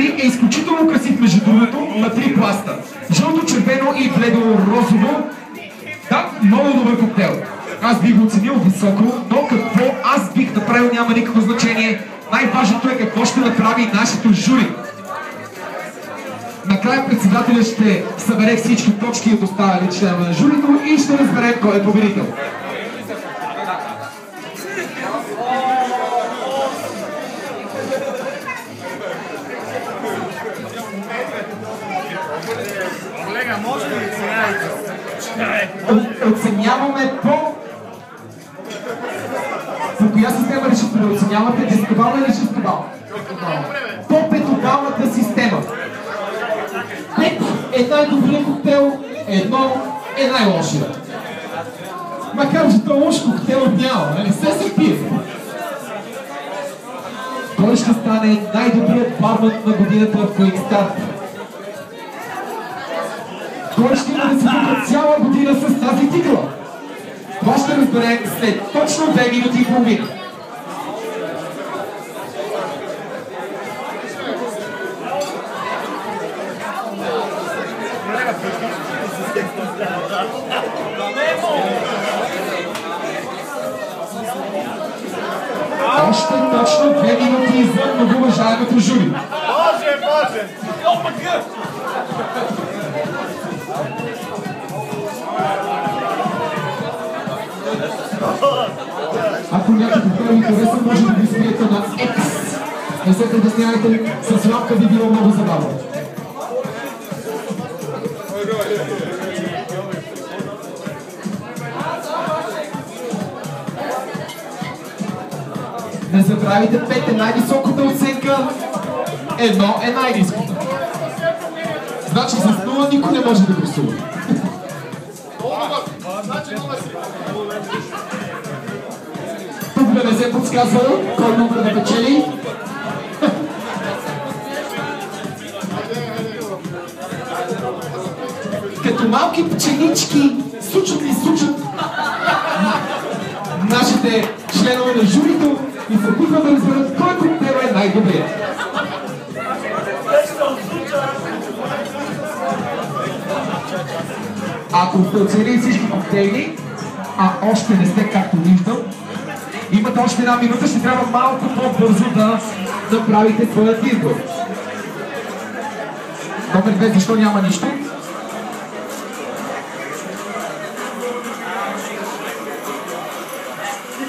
жури е изключително красив, между другото, на 3 пласта. Жълто, червено и бледо-розово. Да, много добър коктейл. Аз бих го оценил високо, но какво аз бих направил няма никакво значение. Най-важното е какво ще направи нашето жури. Накрая председателя ще събере всички точки от останали членове на журито и ще разберем кой е победител. Колега, може ли да оценявате? Оценяваме по коя система решите да оценявате? Десетобална или шестобална? По петобалната система. 5 е най-добрият коктейл, 1 е най-лошият. Макар че това лош коктейл няма, не се пие. Кой ще стане най-добрият барман на годината в QuickStart? Кой ще има да се тука цяла година с тази титла? Това ще разберем след точно 2 минути и половина. Още точно 2 минути извън многоуважаемото жури. Боже! Ако някой коктейл ви хареса, може да ви спиете на X. Не се притеснявайте, с ламка би било много забавно. Не забравяйте, 5 е най-високата оценка, 1 е най-ниската. Значи с 0 никой не може да гласува. Тук да не се подсказва кой номер да печели. Като малки пчелички сучат и сучат нашите членове на журито и се опитват да разберат кой коктейл е най-добрият. Ако сте оценили всички коктейли, а още не сте, както виждам, имате още 1 минута, ще трябва малко по-бързо да направите своят избор. Номер 2, защо няма нищо?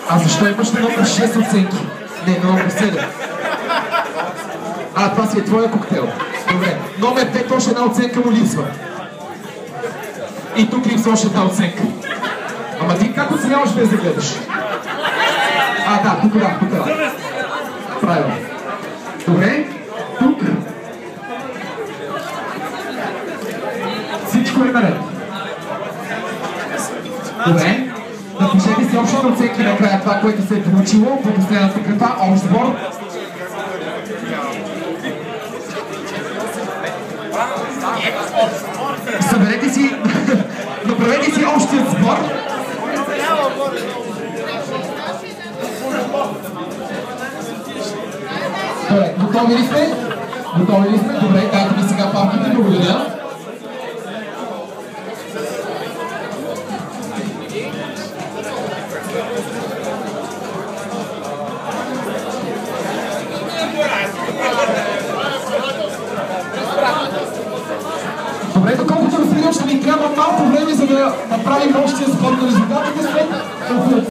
А защо имаш на номер 6 оценки? Не, на номер 7. А, това си е твоя коктейл. Добре. Номер 5, още 1 оценка му липсва. И тук липсва още 1 оценка. Ама ти как оценяваш без да гледаш? А, да, тук да. Правилно. Добре. Тук. Всичко е наред. Добре. Напишете си общите оценки накрая това, което се е получило по последната графа, общ сбор. Съберете си, направете си общия сбор. Добре, готови ли сте? Готови ли сте? Добре, дайте ми сега папките, благодаря. Добре, доколкото разпределям, ще ни трябва малко време, за да направим общия сбор на резултатите след